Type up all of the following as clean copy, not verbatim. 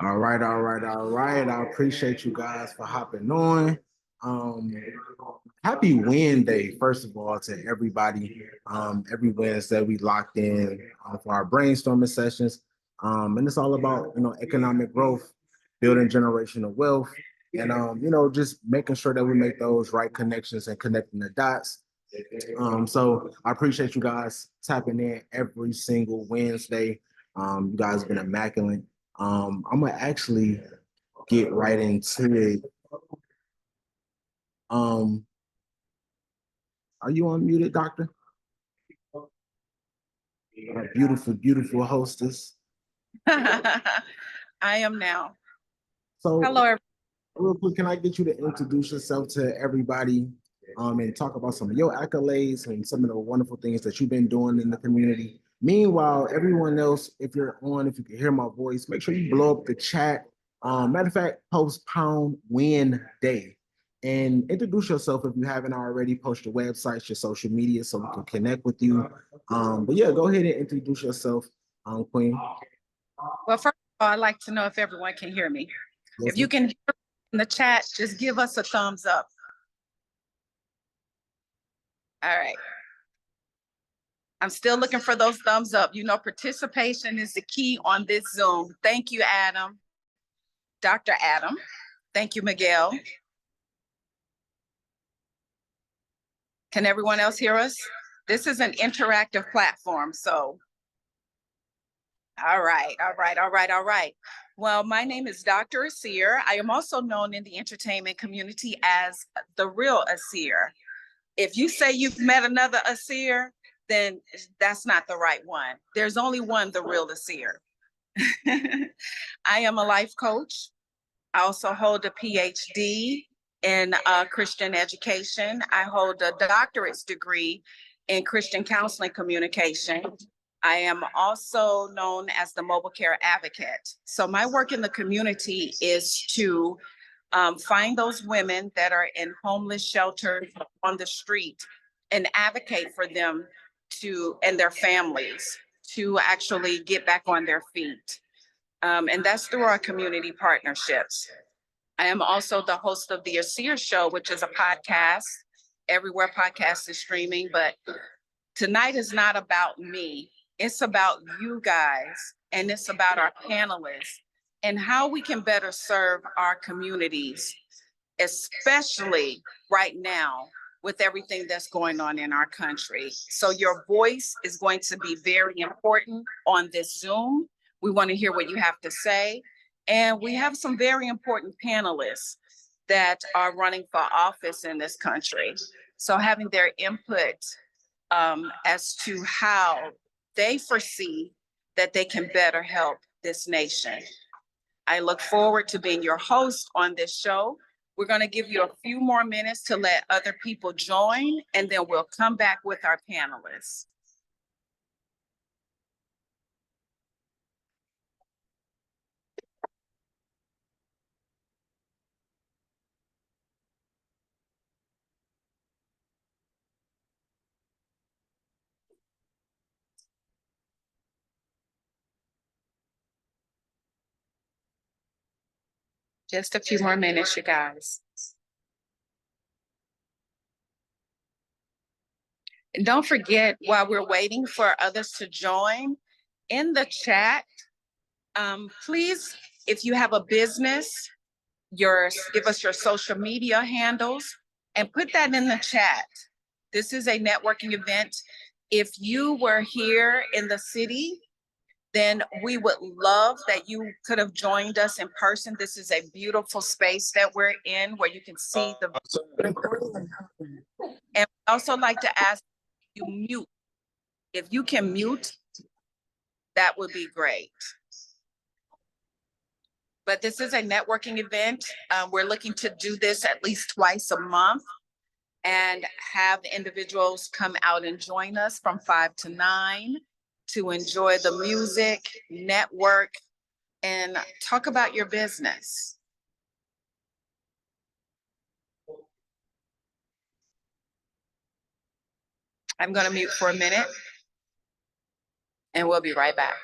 All right, all right, all right. I appreciate you guys for hopping on. Um, Happy Wednesday, first of all, to everybody. Every Wednesday we locked in for our brainstorming sessions. And it's all about economic growth, building generational wealth, and just making sure that we make those right connections and connecting the dots. So I appreciate you guys tapping in every single Wednesday. You guys have been immaculate. I'm gonna actually get right into it. Um, are you unmuted, Doctor? Our beautiful, beautiful hostess. I am now. So, Hello, everyone. real quick, can I get you to introduce yourself to everybody, and talk about some of your accolades and some of the wonderful things that you've been doing in the community? Meanwhile, everyone else, if you're on, if you can hear my voice, make sure you blow up the chat. Matter of fact, post pound win day and introduce yourself if you haven't already. Post your websites, your social media, so we can connect with you. But yeah, go ahead and introduce yourself, Queen. Well, first of all, I'd like to know if everyone can hear me. If you Listen. can hear in the chat, just give us a thumbs up. All right. I'm still looking for those thumbs up. You know, participation is the key on this Zoom. Thank you, Adam. Dr. Adam. Thank you, Miguel. Can everyone else hear us? This is an interactive platform, so all right, all right, all right, all right. Well, my name is Dr. Asir. I am also known in the entertainment community as the real Asir. If you say you've met another Asir, then that's not the right one. There's only one, the real Asir. I am a life coach. I also hold a PhD in Christian education. I hold a doctorate's degree in Christian counseling communication. I am also known as the mobile care advocate. So my work in the community is to find those women that are in homeless shelters on the street and advocate for them and their families to actually get back on their feet. And that's through our community partnerships. I am also the host of the Asir Show, which is a podcast, everywhere podcast is streaming. But tonight is not about me. It's about you guys, and it's about our panelists and how we can better serve our communities, especially right now with everything that's going on in our country. So your voice is going to be very important on this Zoom. We want to hear what you have to say. And we have some very important panelists that are running for office in this country. So having their input as to how they foresee that they can better help this nation. I look forward to being your host on this show. We're going to give you a few more minutes to let other people join, and then we'll come back with our panelists. Just a few more minutes, you guys. And don't forget, while we're waiting for others to join, in the chat, please, if you have a business, give us your social media handles and put that in the chat. This is a networking event. If you were here in the city, then we would love that you could have joined us in person. This is a beautiful space that we're in where you can see the. And we also like to ask you mute. If you can mute, that would be great. But this is a networking event. We're looking to do this at least twice a month and have individuals come out and join us from 5 to 9 to enjoy the music, network, and talk about your business. I'm going to mute for a minute and we'll be right back.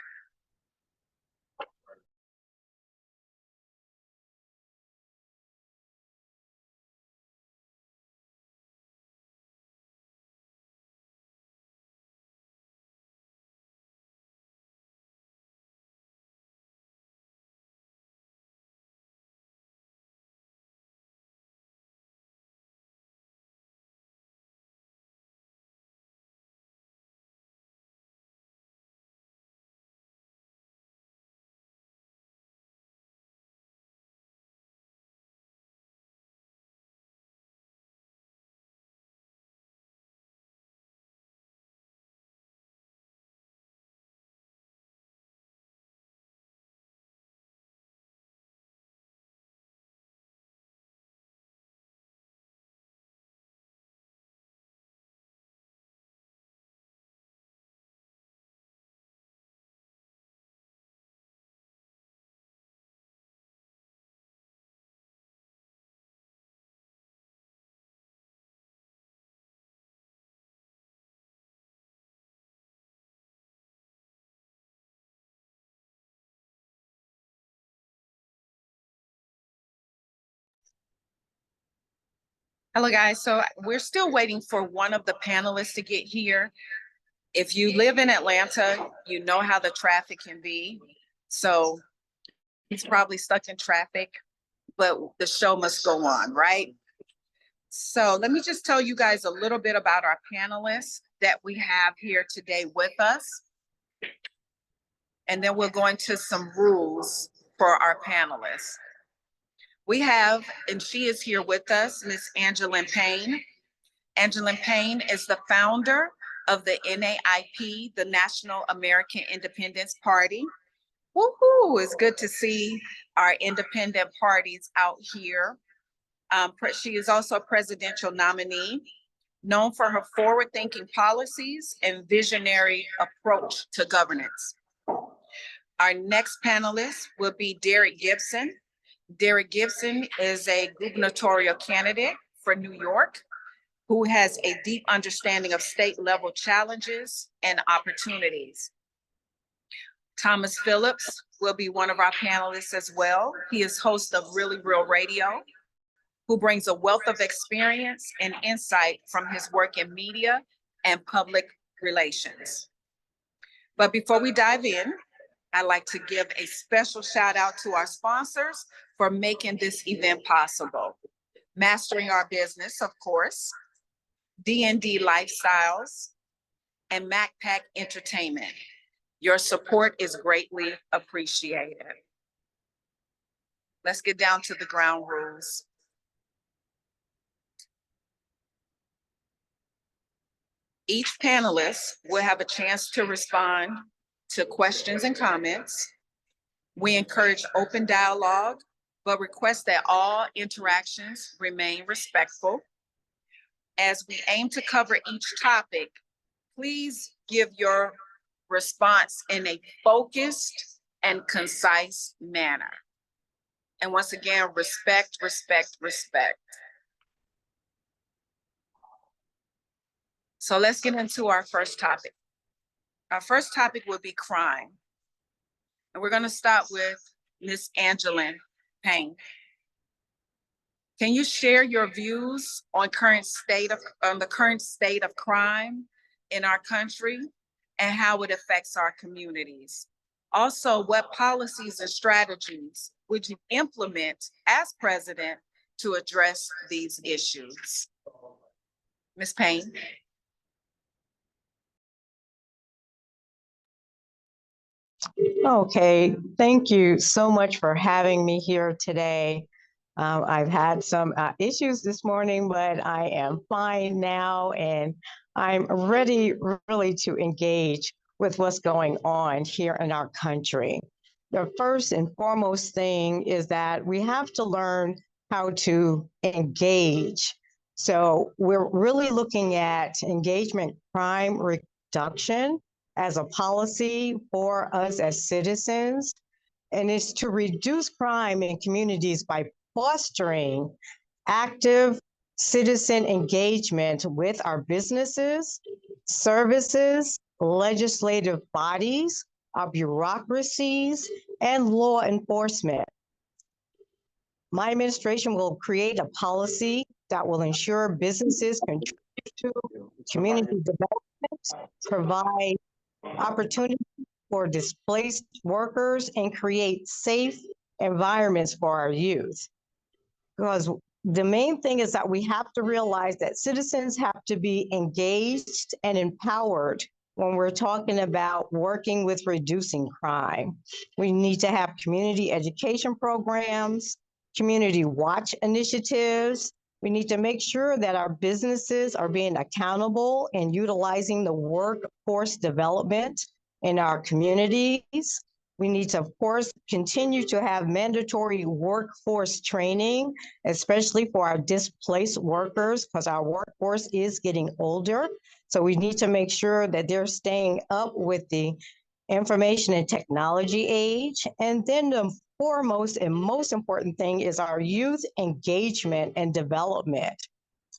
Hello, guys. So we're still waiting for one of the panelists to get here. If you live in Atlanta, you know how the traffic can be. So he's probably stuck in traffic, but the show must go on, right? So let me just tell you guys a little bit about our panelists that we have here today with us. And then we'll go into some rules for our panelists. We have, and she is here with us, Miss Angeline Payne. Angeline Payne is the founder of the NAIP, the National American Independence Party. Woohoo! It's good to see our independent parties out here. She is also a presidential nominee, known for her forward-thinking policies and visionary approach to governance. Our next panelist will be Derrick Gibson. Derrick Gibson is a gubernatorial candidate for New York who has a deep understanding of state-level challenges and opportunities. Thomas Phillips will be one of our panelists as well. He is host of Really Real Radio, who brings a wealth of experience and insight from his work in media and public relations. But before we dive in, I'd like to give a special shout out to our sponsors for making this event possible. Mastering Our Business, of course, D&D Lifestyles, and MacPack Entertainment. Your support is greatly appreciated. Let's get down to the ground rules. Each panelist will have a chance to respond to questions and comments. We encourage open dialogue, but request that all interactions remain respectful. As we aim to cover each topic, please give your response in a focused and concise manner. And once again, respect, respect, respect. So let's get into our first topic. Our first topic will be crime. And we're going to start with Ms. Angeline Payne. Can you share your views on the current state of crime in our country and how it affects our communities? Also, what policies and strategies would you implement as president to address these issues? Ms. Payne. Okay, thank you so much for having me here today. I've had some issues this morning, but I am fine now, and I'm ready really to engage with what's going on here in our country. The first and foremost thing is that we have to learn how to engage. So we're really looking at engagement crime reduction as a policy for us as citizens, and it's to reduce crime in communities by fostering active citizen engagement with our businesses, services, legislative bodies, our bureaucracies, and law enforcement. My administration will create a policy that will ensure businesses contribute to community development, provide opportunities for displaced workers, and create safe environments for our youth. Because the main thing is that we have to realize that citizens have to be engaged and empowered when we're talking about working with reducing crime. We need to have community education programs, community watch initiatives. We need to make sure that our businesses are being accountable and utilizing the workforce development in our communities. We need to, of course, continue to have mandatory workforce training, especially for our displaced workers, because our workforce is getting older. So we need to make sure that they're staying up with the information and technology age. And then the foremost and most important thing is our youth engagement and development.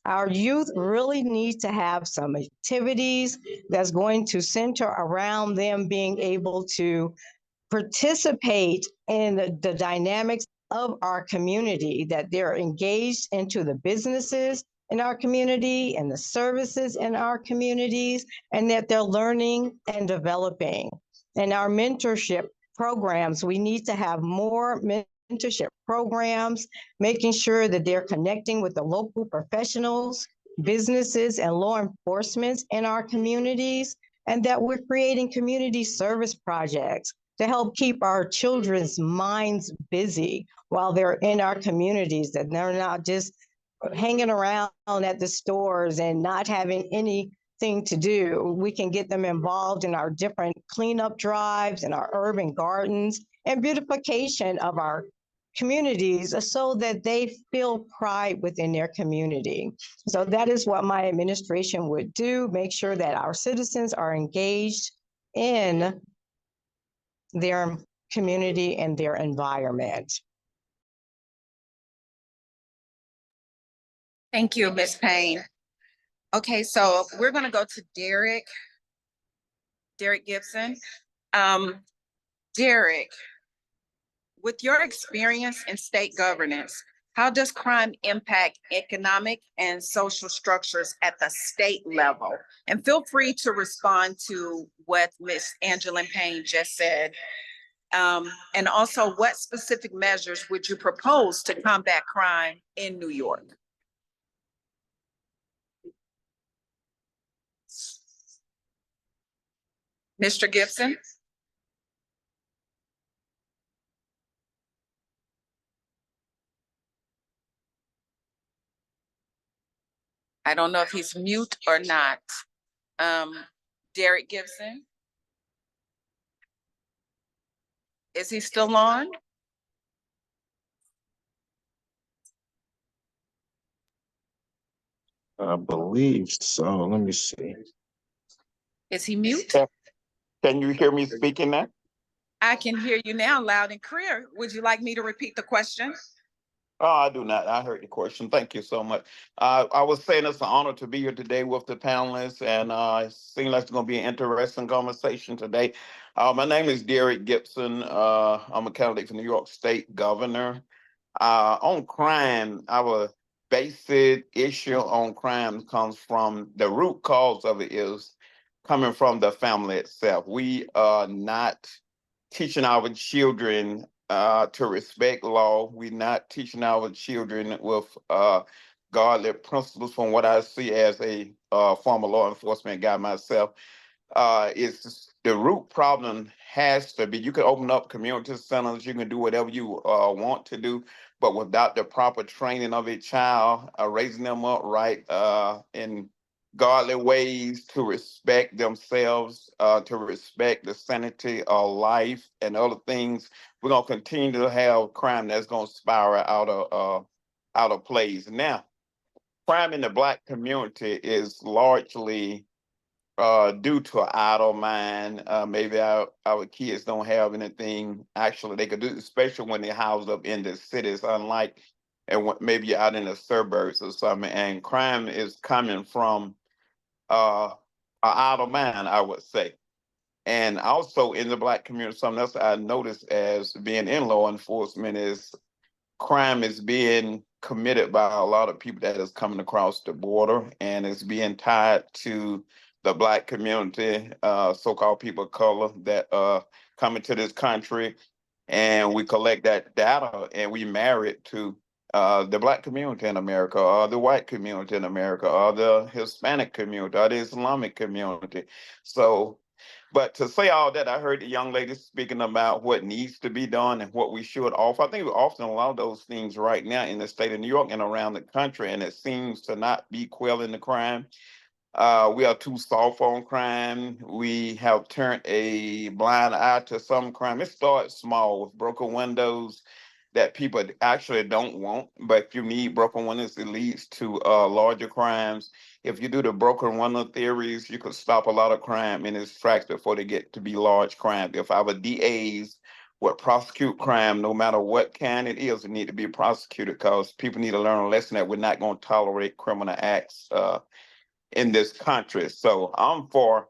Our youth really need to have some activities that's going to center around them being able to participate in the dynamics of our community, that they're engaged into the businesses in our community and the services in our communities, and that they're learning and developing. And our mentorship programs, we need to have more mentorship programs, making sure that they're connecting with the local professionals, businesses, and law enforcement in our communities, and that we're creating community service projects to help keep our children's minds busy while they're in our communities, that they're not just hanging around at the stores and not having anything to do. We can get them involved in our different cleanup drives and our urban gardens and beautification of our communities so that they feel pride within their community. So that is what my administration would do, make sure that our citizens are engaged in their community and their environment. Thank you, Ms. Payne. Okay, so we're gonna go to Derrick Gibson. Derrick, with your experience in state governance, how does crime impact economic and social structures at the state level? And feel free to respond to what Ms. Angeline Payne just said. And also, what specific measures would you propose to combat crime in New York? Mr. Gibson? I don't know if he's mute or not. Derrick Gibson? Is he still on? I believe so. Let me see. Is he mute? Can you hear me speaking now? I can hear you now loud and clear. Would you like me to repeat the question? Oh, I do not. I heard the question. Thank you so much. I was saying it's an honor to be here today with the panelists, and it seems like it's going to be an interesting conversation today. My name is Derrick Gibson. I'm a candidate for New York State Governor. On crime, our basic issue on crime comes from the root cause of it is coming from the family itself. We are not teaching our children to respect law. We're not teaching our children with godly principles. From what I see as a former law enforcement guy myself, it's the root problem has to be, you can open up community centers, you can do whatever you want to do, but without the proper training of a child, raising them up right in godly ways to respect themselves, to respect the sanity of life and other things, we're going to continue to have crime that's going to spiral out of place. Now, crime in the Black community is largely due to an idle mind. Maybe our kids don't have anything actually they could do, especially when they're housed up in the cities, unlike and maybe you're out in the suburbs or something. And crime is coming from an idle mind, I would say. And also in the Black community, something else I noticed as being in law enforcement is crime is being committed by a lot of people that is coming across the border, and it's being tied to the Black community, so-called people of color that come into this country, and we collect that data and we marry it to the Black community in America, or the white community in America, or the Hispanic community, or the Islamic community. So, but to say all that, I heard the young lady speaking about what needs to be done and what we should offer. I think we're offering a lot of those things right now in the state of New York and around the country, and it seems to not be quelling the crime. We are too soft on crime. We have turned a blind eye to some crime. It starts small with broken windows that people actually don't want, but if you need broken windows, it leads to larger crimes. If you do the broken window theories, you could stop a lot of crime in its tracks before they get to be large crime. If our DAs would prosecute crime, no matter what kind it is, it need to be prosecuted because people need to learn a lesson that we're not going to tolerate criminal acts in this country. So I'm for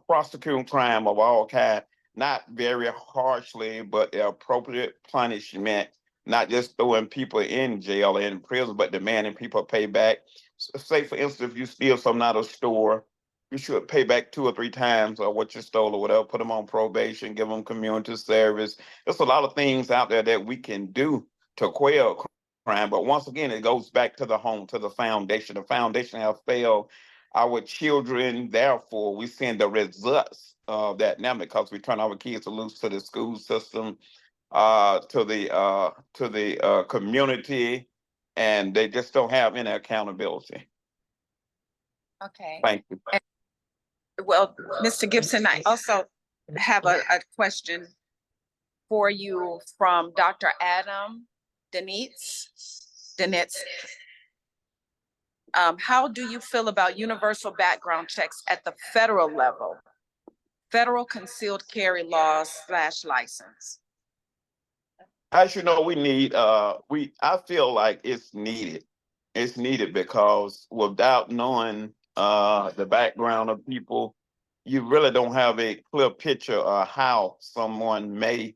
prosecuting crime of all kinds, not very harshly, but the appropriate punishment not just throwing people in jail or in prison, but demanding people pay back. Say, for instance, if you steal something out of a store, you should pay back 2 or 3 times what you stole or whatever, put them on probation, give them community service. There's a lot of things out there that we can do to quell crime. But once again, it goes back to the home, to the foundation. The foundation has failed our children. Therefore, we seeing the results of that now because we turn our kids loose to the school system, to the community, and they just don't have any accountability. Okay. Thank you. Well, Mr. Gibson, I also have a question for you from Dr. Adam Denitz. How do you feel about universal background checks at the federal level? Federal concealed carry laws / license. As you know, we need I feel like it's needed. It's needed because without knowing the background of people, you really don't have a clear picture of how someone may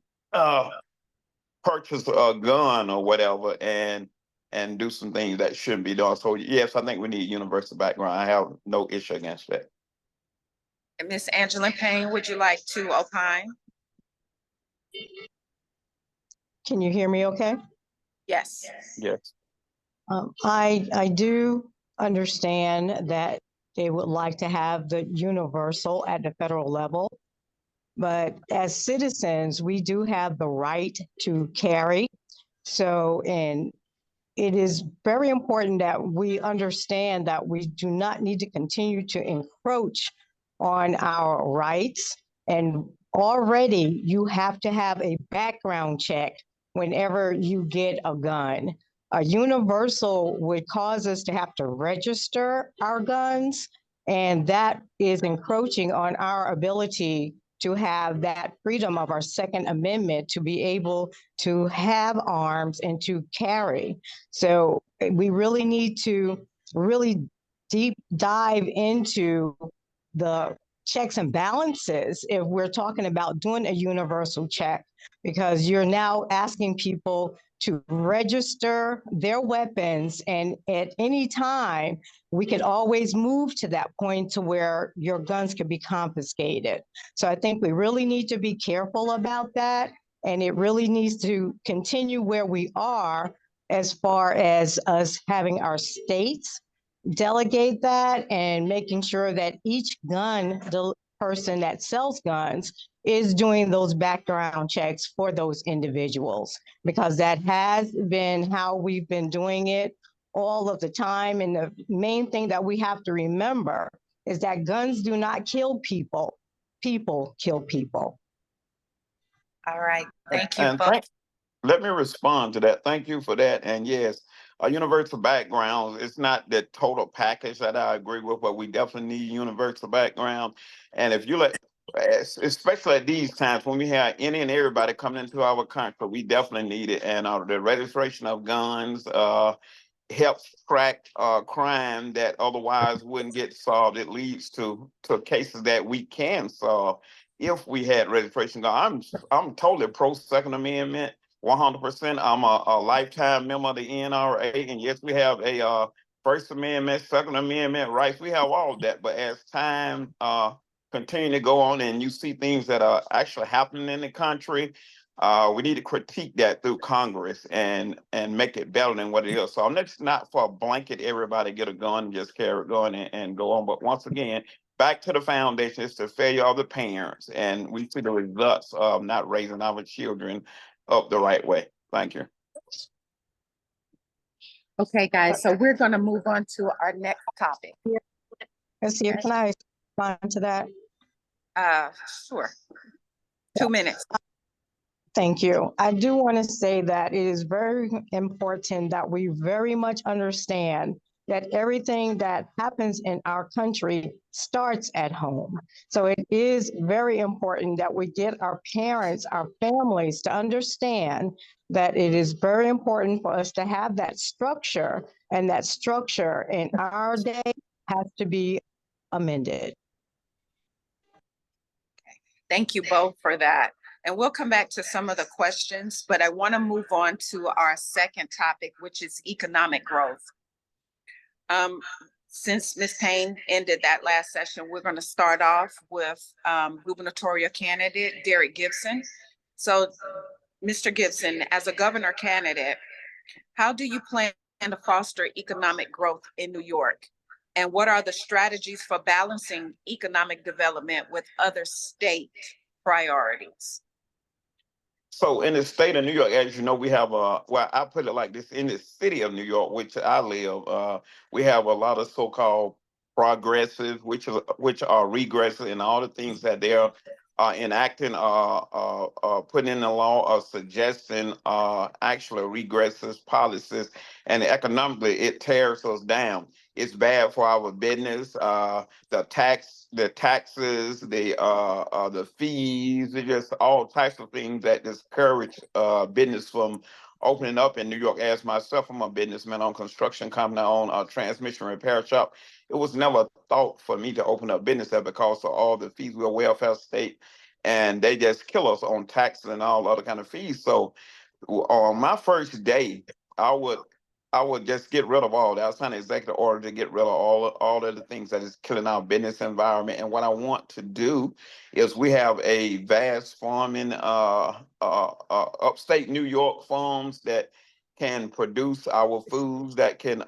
purchase a gun or whatever and do some things that shouldn't be done. So yes, I think we need universal background. I have no issue against that. Miss Angeline Payne, would you like to opine? Can you hear me okay? Yes. Yes. I do understand that they would like to have the universal at the federal level, but as citizens, we do have the right to carry. So, and it is very important that we understand that we do not need to continue to encroach on our rights. And already you have to have a background check whenever you get a gun. A universal would cause us to have to register our guns, and that is encroaching on our ability to have that freedom of our Second Amendment to be able to have arms and to carry. So we really need to really deep dive into the checks and balances if we're talking about doing a universal check, because you're now asking people to register their weapons, and at any time we could always move to that point to where your guns could be confiscated. So I think we really need to be careful about that, and it really needs to continue where we are as far as us having our states delegate that and making sure that each gun, the person that sells guns, is doing those background checks for those individuals, because that has been how we've been doing it all of the time. And the main thing that we have to remember is that guns do not kill people. People kill people. All right. Thank you. And let me respond to that. Thank you for that. And yes, a universal background, it's not the total package that I agree with, but we definitely need universal background. And if you let, especially at these times when we have any and everybody coming into our country, we definitely need it. And the registration of guns helps track crime that otherwise wouldn't get solved. It leads to cases that we can solve if we had registration. I'm totally pro Second Amendment, 100%. I'm a lifetime member of the NRA, and yes, we have a First Amendment, Second Amendment rights. We have all of that, but as time continue to go on, and you see things that are actually happening in the country, we need to critique that through Congress and make it better than what it is. So I'm just not for a blanket, everybody get a gun and just carry a gun and go on. But once again, back to the foundation, it's the failure of the parents, and we see the results of not raising our children up the right way. Thank you. Okay, guys, so we're going to move on to our next topic. Let's see, can I respond to that? Sure. 2 minutes. Thank you. I do want to say that it is very important that we very much understand that everything that happens in our country starts at home. So it is very important that we get our parents, our families to understand that it is very important for us to have that structure, and that structure in our day has to be amended. Thank you both for that. And we'll come back to some of the questions, but I want to move on to our second topic, which is economic growth. Since Ms. Payne ended that last session, we're going to start off with gubernatorial candidate Derrick Gibson. So, Mr. Gibson, as a governor candidate, how do you plan to foster economic growth in New York? And what are the strategies for balancing economic development with other state priorities? So in the state of New York, as you know, we have well, I put it like this: in the city of New York, which I live, we have a lot of so-called progressive, which are regressive, and all the things that they're enacting, putting in the law, or suggesting, actually regressive policies, and economically it tears us down. It's bad for our business. The taxes, the fees, just all types of things that discourage business from opening up in New York. As myself, I'm a businessman on construction company, I own a transmission repair shop. It was never thought for me to open up business there because of all the fees. We're a welfare state, and they just kill us on taxes and all other kind of fees. So on my first day, I would I would just get rid of all that. I signed an executive order to get rid of all of the things that is killing our business environment. And what I want to do is we have a vast farming upstate New York farms that can produce our foods, that can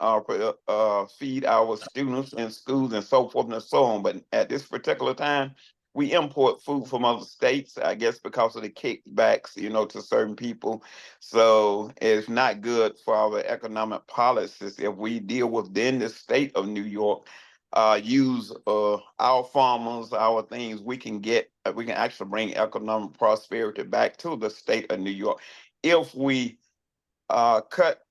feed our students in schools and so forth and so on. But at this particular time, we import food from other states, I guess, because of the kickbacks, to certain people. So it's not good for our economic policies if we deal within the state of New York, use our farmers, our things. We can actually bring economic prosperity back to the state of New York if we cut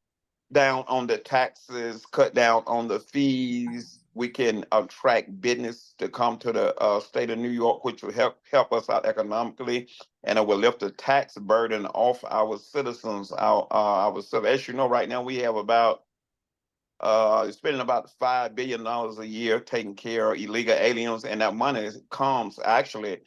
down on the taxes, cut down on the fees. We can attract business to come to the state of New York, which will help us out economically, and it will lift the tax burden off our citizens. As you know, right now we have about spending about $5 billion a year taking care of illegal aliens, and that money comes actually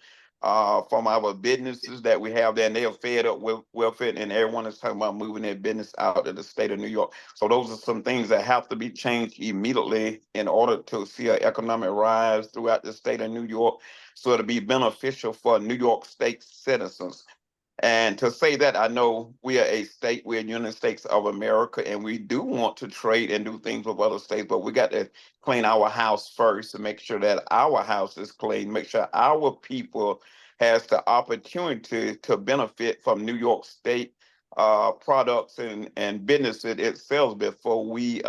from our businesses that we have there, and they are fed up with welfare, and everyone is talking about moving their business out of the state of New York. So those are some things that have to be changed immediately in order to see an economic rise throughout the state of New York, so it'll be beneficial for New York State citizens. And to say that, I know we are a state, we're United States of America, and we do want to trade and do things with other states, but we got to clean our house first to make sure that our house is clean, make sure our people has the opportunity to benefit from New York State products and businesses itself before we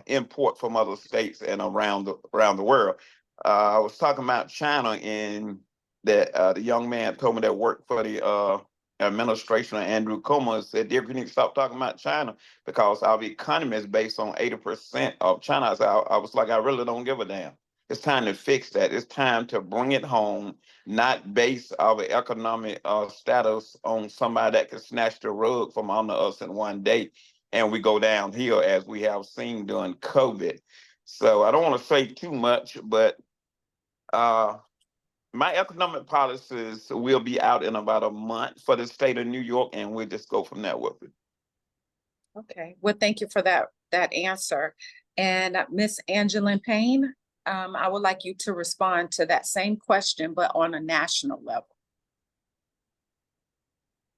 import from other states and around the world. I was talking about China, and that the young man told me that worked for the administration of Andrew Cuomo said, "Dear, you need to stop talking about China because our economy is based on 80% of China." I was like, I really don't give a damn. It's time to fix that. It's time to bring it home, not base our economic status on somebody that can snatch the rug from under us in one day, and we go downhill as we have seen during COVID. So I don't want to say too much, but my economic policies will be out in about a month for the state of New York, and we'll just go from there with it. Okay, well, thank you for that answer. And Miss Angeline Payne, I would like you to respond to that same question, but on a national level.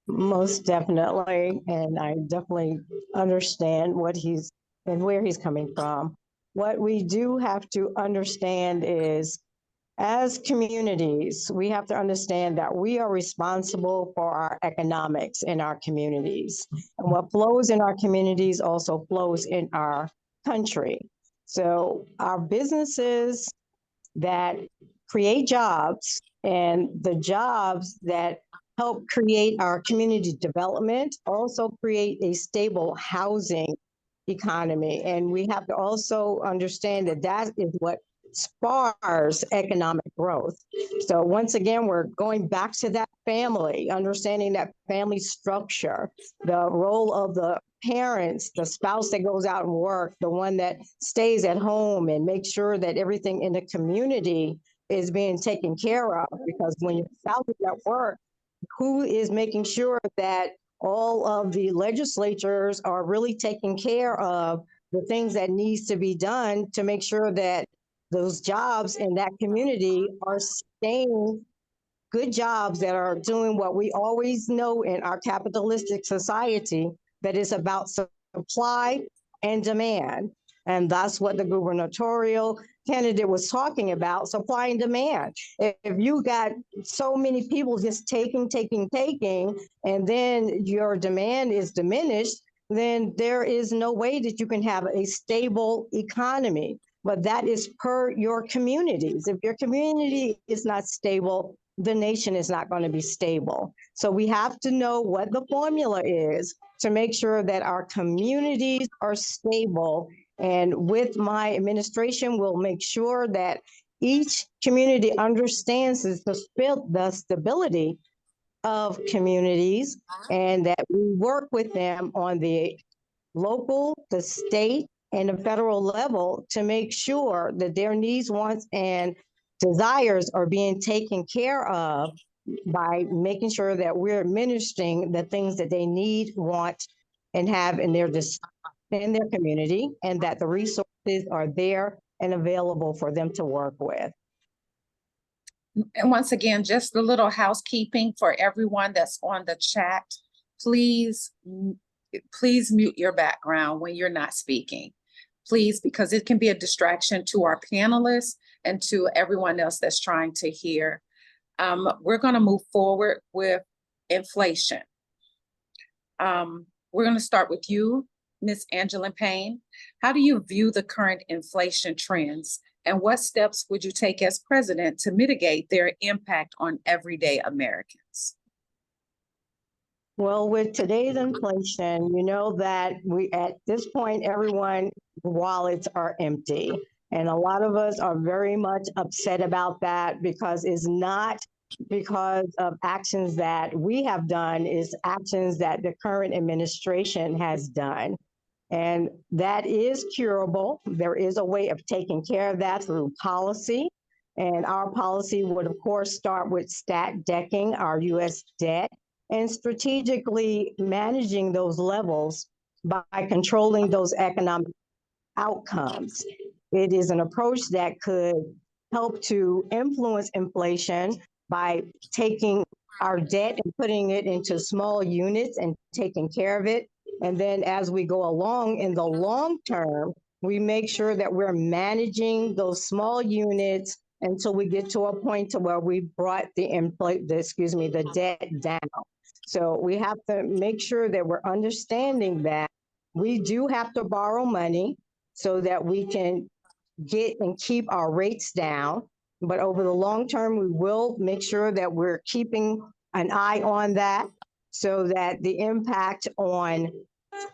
Most definitely, and I definitely understand what he's and where he's coming from. What we do have to understand is, as communities, we have to understand that we are responsible for our economics in our communities. And what flows in our communities also flows in our country. So our businesses that create jobs and the jobs that help create our community development also create a stable housing economy. And we have to also understand that that is what spars economic growth. So once again, we're going back to that family, understanding that family structure, the role of the parents, the spouse that goes out and work, the one that stays at home and makes sure that everything in the community is being taken care of. Because when your spouse is at work, who is making sure that all of the legislatures are really taking care of the things that needs to be done to make sure that those jobs in that community are staying good jobs that are doing what we always know in our capitalistic society, that is about supply and demand. And that's what the gubernatorial candidate was talking about, supply and demand. If you got so many people just taking, and then your demand is diminished, then there is no way that you can have a stable economy. But that is per your communities. If your community is not stable, the nation is not going to be stable. So we have to know what the formula is to make sure that our communities are stable. And with my administration, we'll make sure that each community understands the stability of communities, and that we work with them on the local, the state, and the federal level to make sure that their needs, wants, and desires are being taken care of by making sure that we're administering the things that they need, want, and have in their community, and that the resources are there and available for them to work with. And once again, just a little housekeeping for everyone that's on the chat. Please mute your background when you're not speaking. Please, because it can be a distraction to our panelists and to everyone else that's trying to hear. We're going to move forward with inflation. We're going to start with you, Ms. Angeline Payne. How do you view the current inflation trends, and what steps would you take as president to mitigate their impact on everyday Americans? Well, with today's inflation, you know that at this point, everyone's wallets are empty. And a lot of us are very much upset about that, because it's not because of actions that we have done, it's actions that the current administration has done. And that is curable. There is a way of taking care of that through policy. And our policy would, of course, start with stat decking our U.S. debt and strategically managing those levels by controlling those economic outcomes. It is an approach that could help to influence inflation by taking our debt and putting it into small units and taking care of it. And then as we go along in the long term, we make sure that we're managing those small units until we get to a point to where we brought the debt down. So we have to make sure that we're understanding that we do have to borrow money so that we can get and keep our rates down. But over the long term, we will make sure that we're keeping an eye on that so that the impact on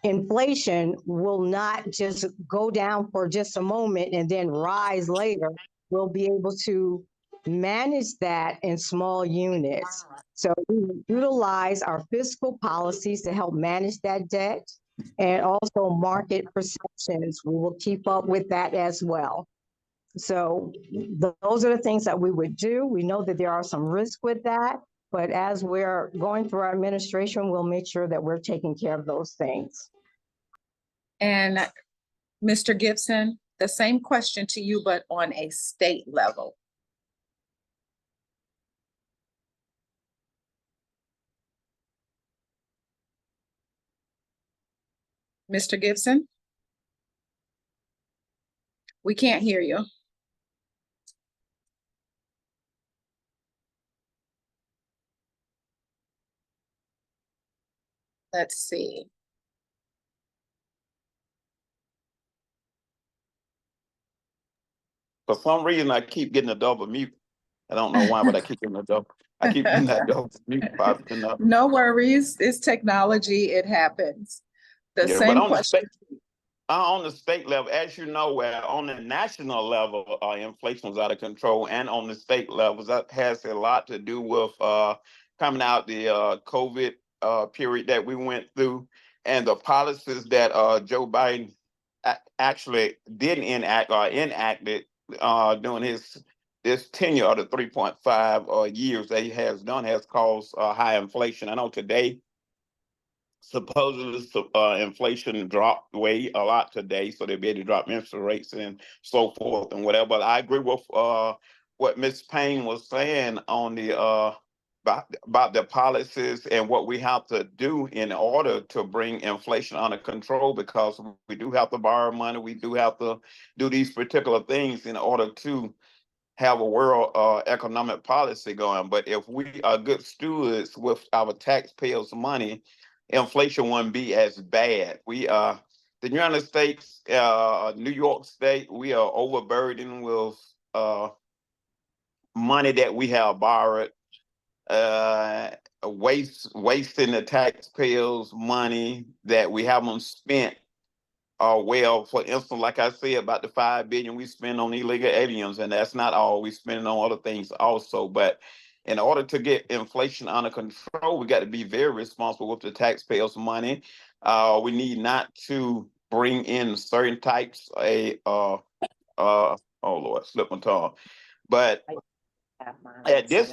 inflation will not just go down for just a moment and then rise later. We'll be able to manage that in small units. So we utilize our fiscal policies to help manage that debt, and also market perceptions. We will keep up with that as well. So those are the things that we would do. We know that there are some risks with that, but as we're going through our administration, we'll make sure that we're taking care of those things. And Mr. Gibson, the same question to you, but on a state level. Mr. Gibson? We can't hear you. Let's see. For some reason, I keep getting a double mute. I don't know why, but I keep getting that double mute popping up. No worries. It's technology. It happens. The Yeah, same but question. On the state level, as you know, where on the national level, inflation is out of control, and on the state levels, that has a lot to do with coming out the COVID period that we went through, and the policies that Joe Biden actually did enact or enacted during his this tenure of the 3.5 years that he has done has caused high inflation. I know today supposedly inflation dropped way a lot today, so they'll be able to drop interest rates and so forth and whatever. But I agree with what Ms. Payne was saying on the about the policies and what we have to do in order to bring inflation under control, because we do have to borrow money, we do have to do these particular things in order to have a world economic policy going. But if we are good stewards with our taxpayers' money, inflation wouldn't be as bad. The United States, New York State, we are overburdened with money that we have borrowed, wasting the taxpayers' money that we haven't spent. Well, for instance, like I said about the $5 billion we spend on illegal aliens, and that's not all. We spend on other things also. But in order to get inflation under control, we got to be very responsible with the taxpayers' money. We need not to bring in certain types oh Lord, slip my tongue. But at this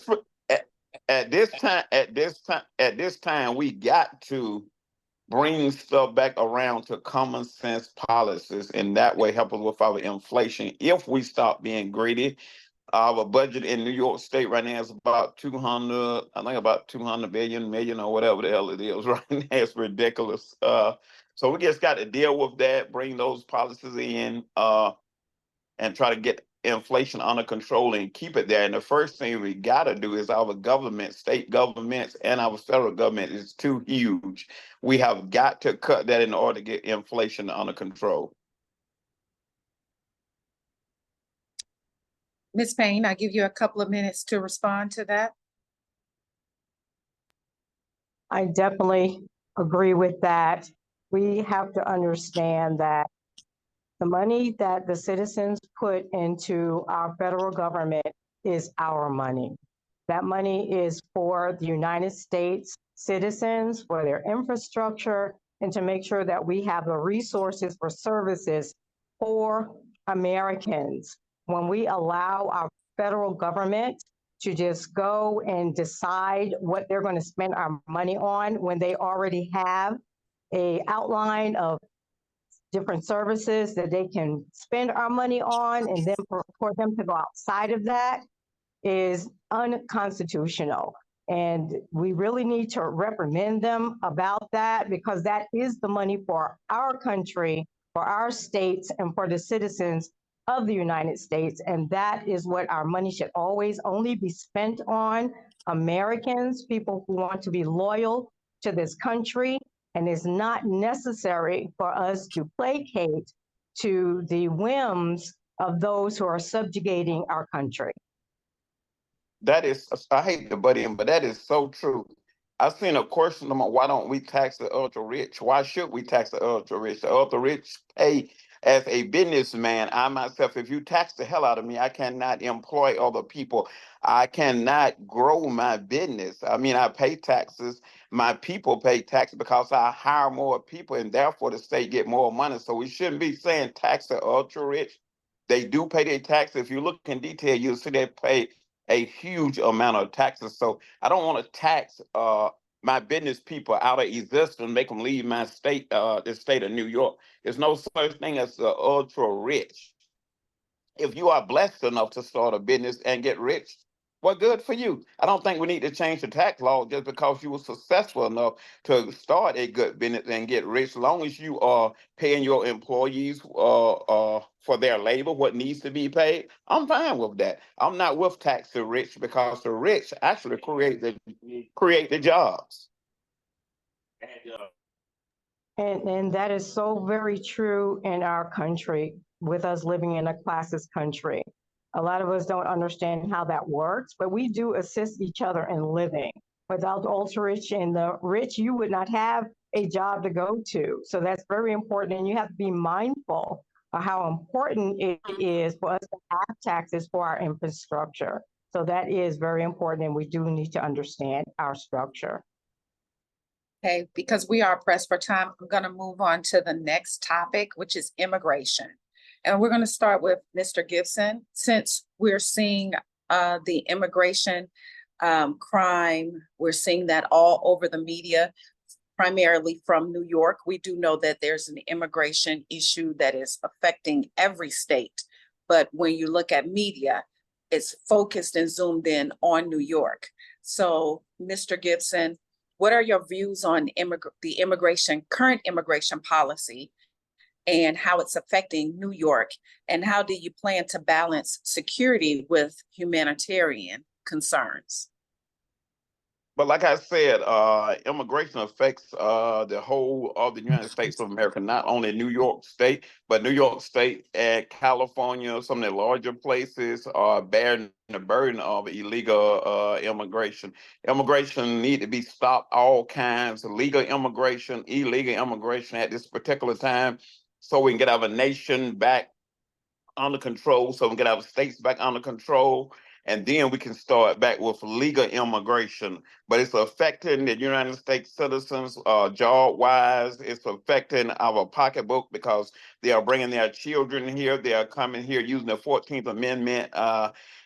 time, we got to bring stuff back around to common sense policies, and that way help us with our inflation. If we stop being greedy, our budget in New York State right now is about 200, I think about 200 million or whatever the hell it is right now. It's ridiculous. So we just got to deal with that, bring those policies in, and try to get inflation under control and keep it there. And the first thing we got to do is our government, state governments, and our federal government is too huge. We have got to cut that in order to get inflation under control. Ms. Payne, I give you a couple of minutes to respond to that. I definitely agree with that. We have to understand that the money that the citizens put into our federal government is our money. That money is for the United States citizens, for their infrastructure, and to make sure that we have the resources for services for Americans. When we allow our federal government to just go and decide what they're going to spend our money on when they already have an outline of different services that they can spend our money on, and then for them to go outside of that is unconstitutional. And we really need to reprimand them about that, because that is the money for our country, for our states, and for the citizens of the United States. And that is what our money should always only be spent on: Americans, people who want to be loyal to this country. And it's not necessary for us to placate to the whims of those who are subjugating our country. That is, I hate to butt in, but that is so true. I've seen a question about why don't we tax the ultra rich? Why should we tax the ultra rich? The ultra rich pay. As a businessman, I myself, if you tax the hell out of me, I cannot employ other people. I cannot grow my business. I mean, I pay taxes. My people pay taxes because I hire more people, and therefore the state get more money. So we shouldn't be saying tax the ultra rich. They do pay their taxes. If you look in detail, you'll see they pay a huge amount of taxes. So I don't want to tax my business people out of existence, make them leave my state, the state of New York. There's no such thing as the ultra rich. If you are blessed enough to start a business and get rich, well, good for you. I don't think we need to change the tax law just because you were successful enough to start a good business and get rich. As long as you are paying your employees for their labor, what needs to be paid, I'm fine with that. I'm not with tax the rich, because the rich actually create the jobs. And that is so very true in our country, with us living in a classist country. A lot of us don't understand how that works, but we do assist each other in living. Without the ultra rich and the rich, you would not have a job to go to. So that's very important. And you have to be mindful of how important it is for us to have taxes for our infrastructure. So that is very important. And we do need to understand our structure. Okay, because we are pressed for time, I'm going to move on to the next topic, which is immigration. And we're going to start with Mr. Gibson. Since we're seeing the immigration crime, we're seeing that all over the media, primarily from New York. We do know that there's an immigration issue that is affecting every state. But when you look at media, it's focused and zoomed in on New York. So, Mr. Gibson, what are your views on the current immigration policy and how it's affecting New York? And how do you plan to balance security with humanitarian concerns? But like I said, immigration affects the whole of the United States of America, not only New York State, but New York State and California, some of the larger places are bearing the burden of illegal immigration. Immigration need to be stopped, all kinds, legal immigration, illegal immigration at this particular time, so we can get our nation back under control, so we can get our states back under control, and then we can start back with legal immigration. But it's affecting the United States citizens job wise. It's affecting our pocketbook because they are bringing their children here. They are coming here using the 14th Amendment.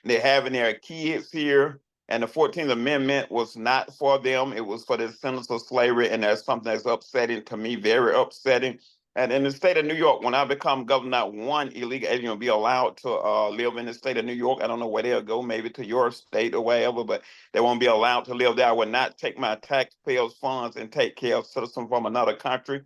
They're having their kids here. And the 14th Amendment was not for them. It was for the descendants of slavery. And that's something that's upsetting to me, very upsetting. And in the state of New York, when I become governor, not one illegal alien will be allowed to live in the state of New York. I don't know where they'll go, maybe to your state or wherever, but they won't be allowed to live there. I will not take my taxpayers' funds and take care of citizens from another country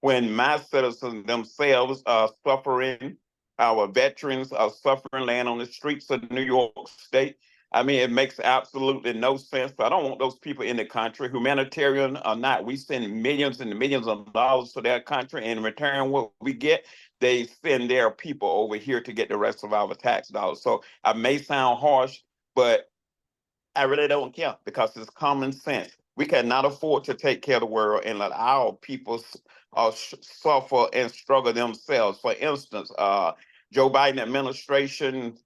when my citizens themselves are suffering, our veterans are suffering, laying on the streets of New York State. I mean, it makes absolutely no sense. I don't want those people in the country, humanitarian or not. We send millions and millions of dollars to their country, and in return, what we get, they send their people over here to get the rest of our tax dollars. So I may sound harsh, but I really don't care because it's common sense. We cannot afford to take care of the world and let our people suffer and struggle themselves. For instance, Joe Biden administration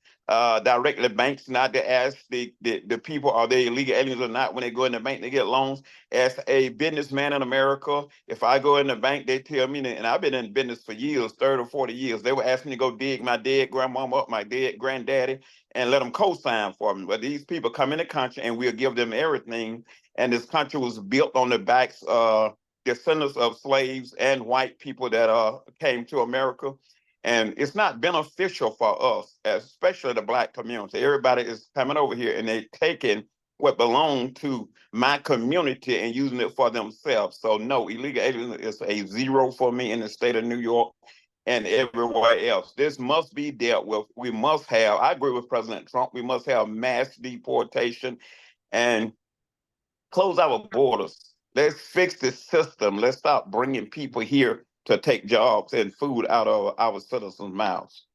directly banks not to ask the people are they illegal aliens or not when they go in the bank to get loans. As a businessman in America, if I go in the bank, they tell me, and I've been in business for years, 30 or 40 years, they would ask me to go dig my dead grandmama up, my dead granddaddy, and let them co-sign for me. But these people come in the country and we'll give them everything. And this country was built on the backs of descendants of slaves and white people that came to America. And it's not beneficial for us, especially the Black community. Everybody is coming over here and they're taking what belonged to my community and using it for themselves. So no, illegal alien is a zero for me in the state of New York and everywhere else. This must be dealt with. We must have, I agree with President Trump, we must have mass deportation and close our borders. Let's fix this system. Let's stop bringing people here to take jobs and food out of our citizens' mouths.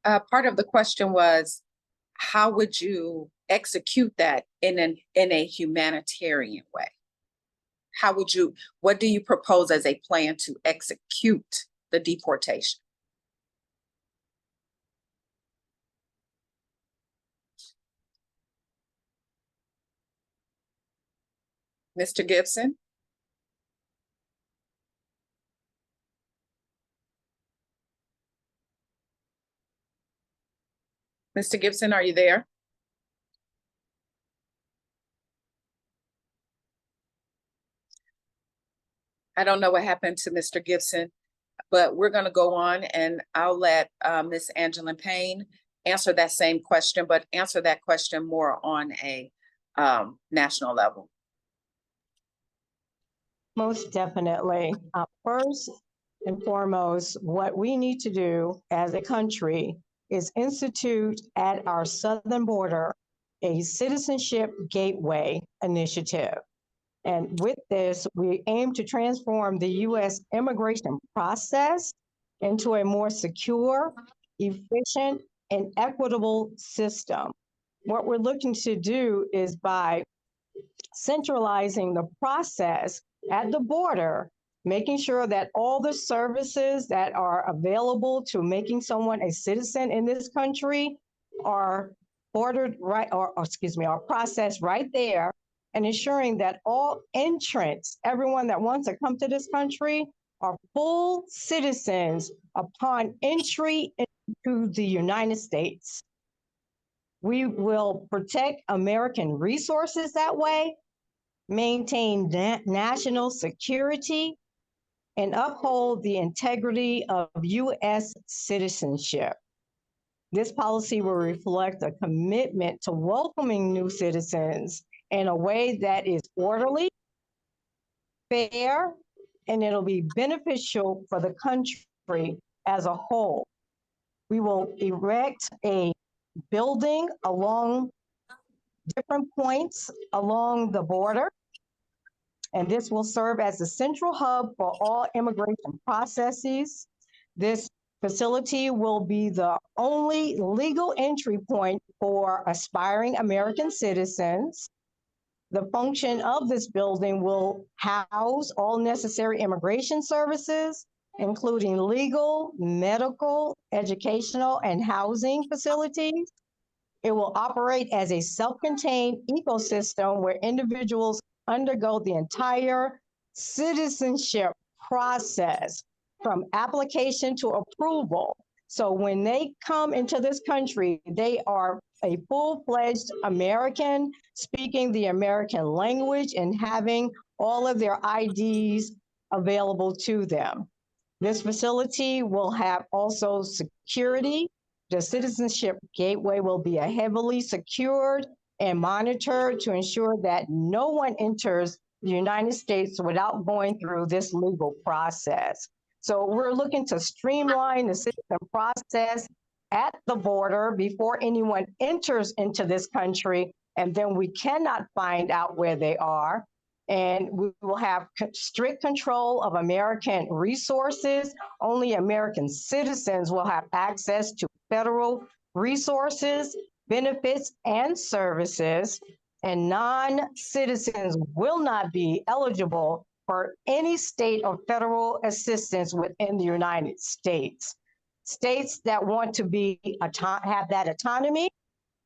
Part of the question was, how would you execute that in a humanitarian way? What do you propose as a plan to execute the deportation? Mr. Gibson? Mr. Gibson, are you there? I don't know what happened to Mr. Gibson, but we're going to go on and I'll let Ms. Angeline Payne answer that same question, but answer that question more on a national level. Most definitely. First and foremost, what we need to do as a country is institute at our southern border a citizenship gateway initiative. And with this, we aim to transform the U.S. immigration process into a more secure, efficient, and equitable system. What we're looking to do is by centralizing the process at the border, making sure that all the services that are available to making someone a citizen in this country are ordered right, or excuse me, are processed right there, and ensuring that all entrants, everyone that wants to come to this country, are full citizens upon entry into the United States. We will protect American resources that way, maintain national security, and uphold the integrity of U.S. citizenship. This policy will reflect a commitment to welcoming new citizens in a way that is orderly, fair, and it'll be beneficial for the country as a whole. We will erect a building along different points along the border, and this will serve as the central hub for all immigration processes. This facility will be the only legal entry point for aspiring American citizens. The function of this building will house all necessary immigration services, including legal, medical, educational, and housing facilities. It will operate as a self-contained ecosystem where individuals undergo the entire citizenship process from application to approval. So when they come into this country, they are a full-fledged American, speaking the American language and having all of their IDs available to them. This facility will have also security. The Citizenship Gateway will be a heavily secured and monitored to ensure that no one enters the United States without going through this legal process. So we're looking to streamline the citizen process at the border before anyone enters into this country, and then we cannot find out where they are. And we will have strict control of American resources. Only American citizens will have access to federal resources, benefits, and services, and non-citizens will not be eligible for any state or federal assistance within the United States. States that want to be have that autonomy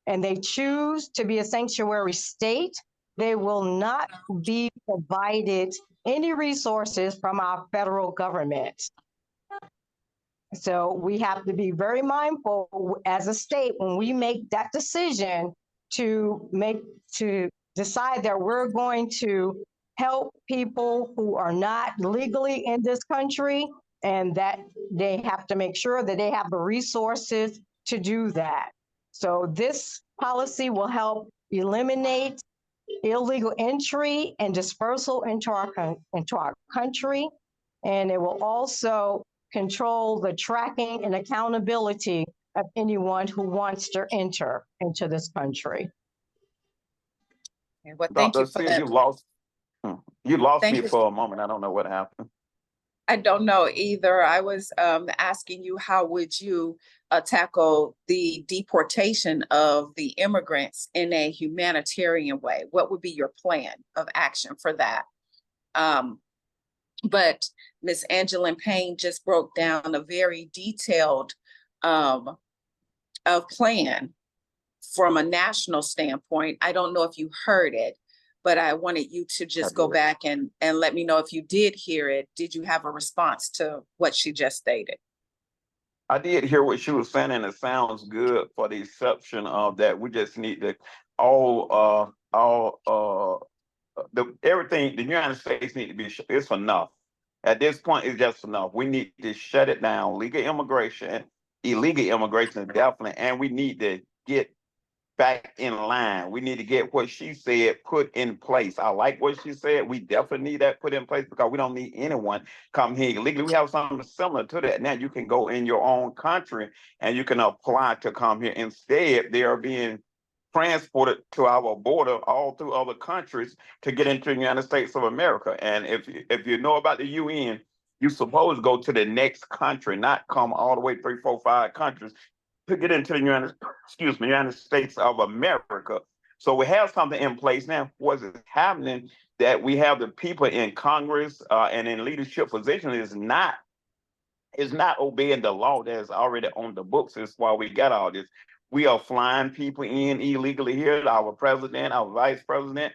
and they choose to be a sanctuary state, they will not be provided any resources from our federal government. So we have to be very mindful as a state when we make that decision to decide that we're going to help people who are not legally in this country, and that they have to make sure that they have the resources to do that. So this policy will help eliminate illegal entry and dispersal into our country, and it will also control the tracking and accountability of anyone who wants to enter into this country. Okay, well, thank you for that. You lost Thank me you. for a moment. I don't know what happened. I don't know either. I was asking you, how would you tackle the deportation of the immigrants in a humanitarian way? What would be your plan of action for that? But Ms. Angeline Payne just broke down a very detailed plan from a national standpoint. I don't know if you heard it, but I wanted you to just go back and let me know if you did hear it. Did you have a response to what she just stated? I did hear what she was saying, and it sounds good, for the exception of that we just need to everything, the United States need to be, it's enough. At this point, it's just enough. We need to shut it down. Legal immigration, illegal immigration, definitely, and we need to get back in line. We need to get what she said put in place. I like what she said. We definitely need that put in place, because we don't need anyone come here illegally. We have something similar to that. Now you can go in your own country and you can apply to come here. Instead, they are being transported to our border all through other countries to get into the United States of America. And if you know about the UN, you're supposed to go to the next country, not come all the way 3, 4, 5 countries to get into the United States of America. So we have something in place now. What's happening that we have the people in Congress and in leadership positions is not obeying the law that is already on the books. Is why we got all this. We are flying people in illegally here. Our president, our vice president,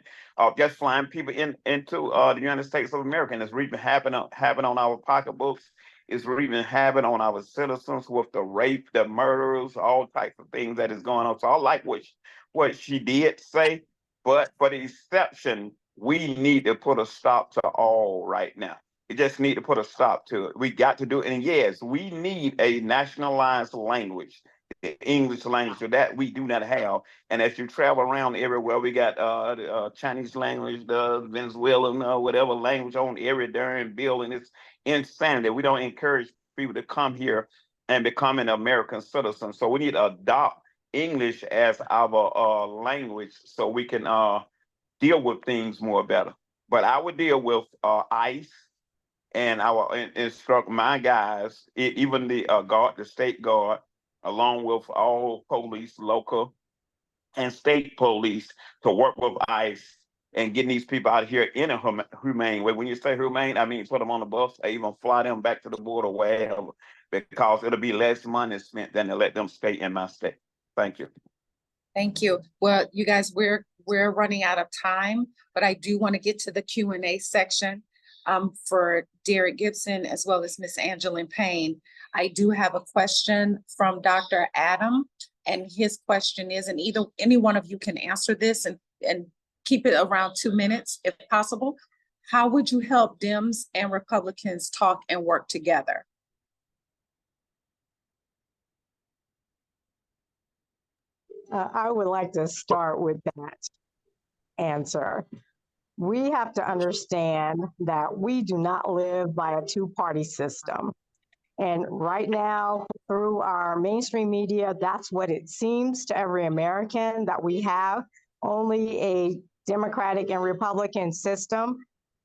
just flying people into the United States of America, and it's even happen on our pocketbooks. It's even happening on our citizens with the rape, the murders, all types of things that is going on. So I like what she did say, but for the exception, we need to put a stop to all right now. We just need to put a stop to it. We got to do it. And yes, we need a nationalized language, the English language, so that we do not have. And as you travel around everywhere, we got Chinese language, the Venezuelan, whatever language on every darn building. It's insanity. We don't encourage people to come here and become an American citizen. So we need to adopt English as our language so we can deal with things more better. But I would deal with ICE, and I will instruct my guys, even the guard, the state guard, along with all police, local and state police, to work with ICE and getting these people out of here in a humane way. When you say humane, I mean put them on the bus or even fly them back to the border, wherever, because it'll be less money spent than to let them stay in my state. Thank you. Thank you. Well, you guys, we're running out of time, but I do want to get to the Q&A section for Derrick Gibson as well as Miss Angeline Payne. I do have a question from Dr. Adam, and his question is, and any one of you can answer this and keep it around 2 minutes if possible. How would you help Dems and Republicans talk and work together? I would like to start with that answer. We have to understand that we do not live by a two-party system. And right now, through our mainstream media, that's what it seems to every American, that we have only a Democratic and Republican system.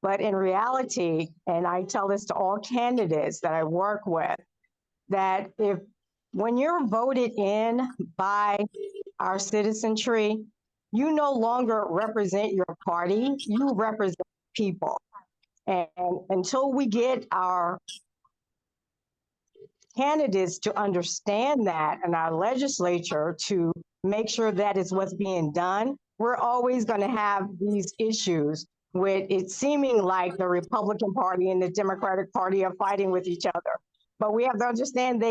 But in reality, and I tell this to all candidates that I work with, that when you're voted in by our citizenry, you no longer represent your party, you represent people. And until we get our candidates to understand that and our legislature to make sure that is what's being done, we're always going to have these issues with it seeming like the Republican Party and the Democratic Party are fighting with each other. But we have to understand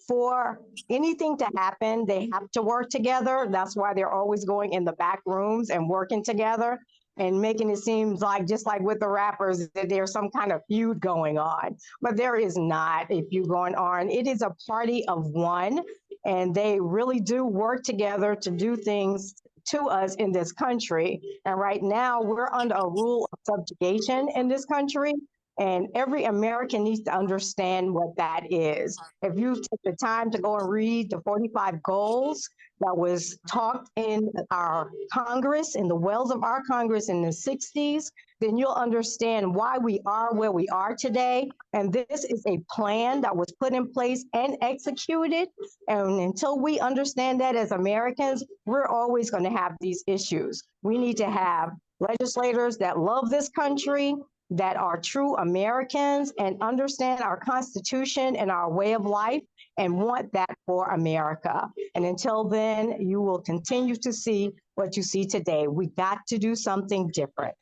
for anything to happen, they have to work together. That's why they're always going in the back rooms and working together and making it seem like, just like with the rappers, that there's some kind of feud going on. But there is not a feud going on. It is a party of one, and they really do work together to do things to us in this country. And right now, we're under a rule of subjugation in this country. And every American needs to understand what that is. If you take the time to go and read the 45 goals that was talked in our Congress, in the wells of our Congress in the 60s, then you'll understand why we are where we are today. And this is a plan that was put in place and executed. And until we understand that as Americans, we're always going to have these issues. We need to have legislators that love this country, that are true Americans and understand our Constitution and our way of life and want that for America. And until then, you will continue to see what you see today. We got to do something different.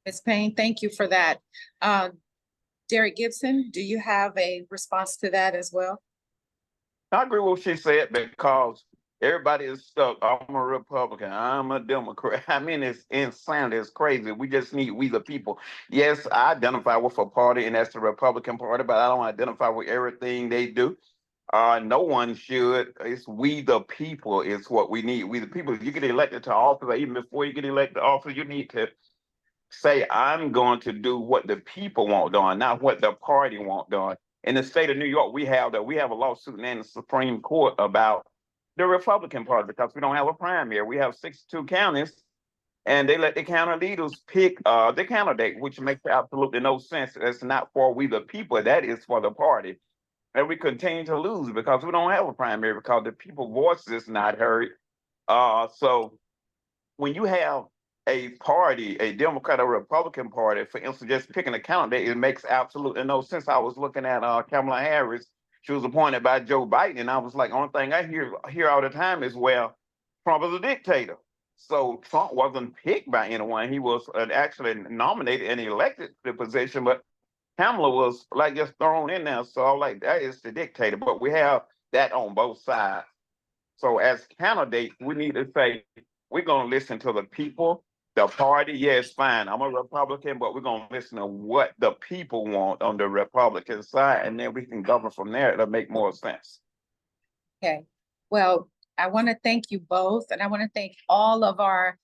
Ms. Payne, thank you for that. Derrick Gibson, do you have a response to that as well? I agree with what she said, because everybody is stuck. I'm a Republican. I'm a Democrat. I mean, it's insanity. It's crazy. We just need we the people. Yes, I identify with a party, and that's the Republican Party, but I don't identify with everything they do. No one should. It's we the people is what we need. We the people. If you get elected to office, or even before you get elected to office, you need to say, I'm going to do what the people want done, not what the party want done. In the state of New York, we have a lawsuit in the Supreme Court about the Republican Party, because we don't have a primary. We have 62 counties, and they let the county leaders pick the candidate, which makes absolutely no sense. That's not for we the people. That is for the party. And we continue to lose because we don't have a primary, because the people's voice is not heard. So when you have a party, a Democrat or Republican Party, for instance, just picking a candidate, it makes absolutely no sense. I was looking at Kamala Harris she was appointed by Joe Biden. And I was like, only thing I hear all the time is, well, Trump is a dictator. So Trump wasn't picked by anyone. He was actually nominated and elected to the position, but Kamala was like just thrown in there. So I was like, that is the dictator. But we have that on both sides. So as candidates, we need to say, we're going to listen to the people, the party. Yes, fine. I'm a Republican, but we're going to listen to what the people want on the Republican side, and then we can govern from there. It'll make more sense. Okay. Well, I want to thank you both, and I want to thank all of our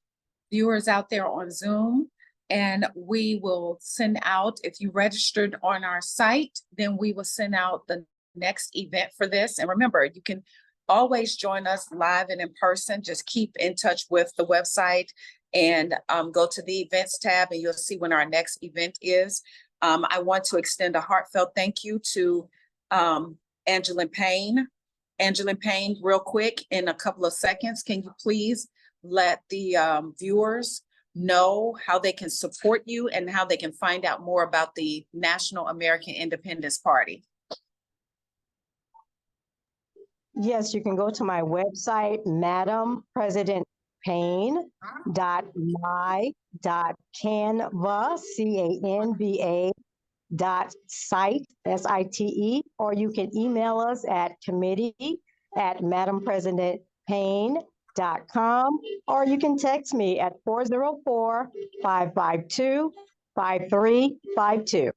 viewers out there on Zoom. And we will send out, if you registered on our site, then we will send out the next event for this. And remember, you can always join us live and in person. Just keep in touch with the website and go to the events tab, and you'll see when our next event is. I want to extend a heartfelt thank you to Angeline Payne. Angeline Payne, real quick, in a couple of seconds, can you please let the viewers know how they can support you and how they can find out more about the National American Independence Party? Yes, you can go to my website, madampresidentpayne.my.canva, CANVA.site, SITE, or you can email us at committee@madampresidentpayne.com, or you can text me at 404-552-5352.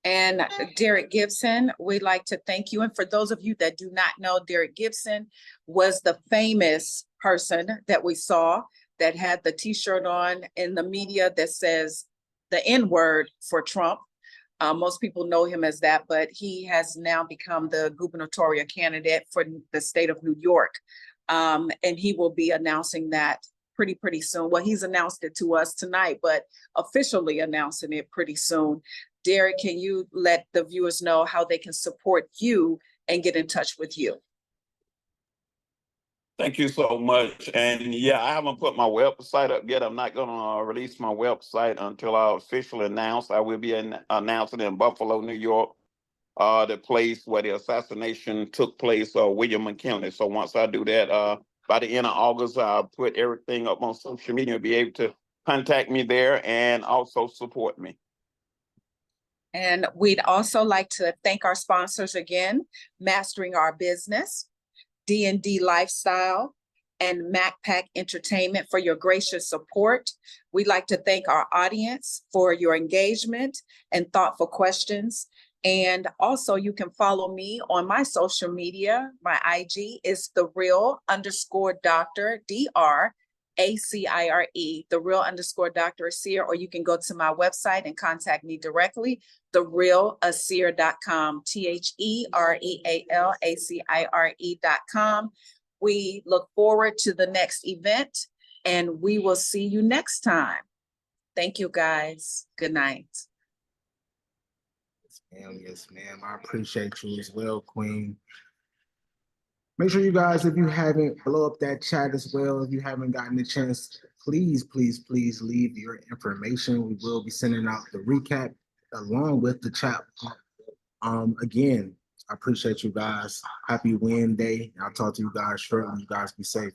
And Derrick Gibson, we'd like to thank you. And for those of you that do not know, Derrick Gibson was the famous person that we saw that had the t-shirt on in the media that says the N-word for Trump. Most people know him as that, but he has now become the gubernatorial candidate for the state of New York. And he will be announcing that pretty soon. Well, he's announced it to us tonight, but officially announcing it pretty soon. Derrick, can you let the viewers know how they can support you and get in touch with you? Thank you so much. And yeah, I haven't put my website up yet. I'm not going to release my website until I officially announce. I will be announcing in Buffalo, New York, the place where the assassination took place, William McKinley. So once I do that, by the end of August, I'll put everything up on social media and be able to contact me there and also support me. And we'd also like to thank our sponsors again, Mastering Our Business, D&D Lifestyle, and MacPack Entertainment for your gracious support. We'd like to thank our audience for your engagement and thoughtful questions. And also you can follow me on my social media. My IG is _Dr. DRACIRE, _Dr. Asir, or you can go to my website and contact me directly, therealasir.com, TheRealACIRE.com. We look forward to the next event, and we will see you next time. Thank you, guys. Good night. Yes, ma'am. I appreciate you as well, Queen. Make sure you guys, if you haven't, blow up that chat as well. If you haven't gotten a chance, please leave your information. We will be sending out the recap along with the chat. Again, I appreciate you guys. Happy Wednesday. I'll talk to you guys shortly. You guys be safe.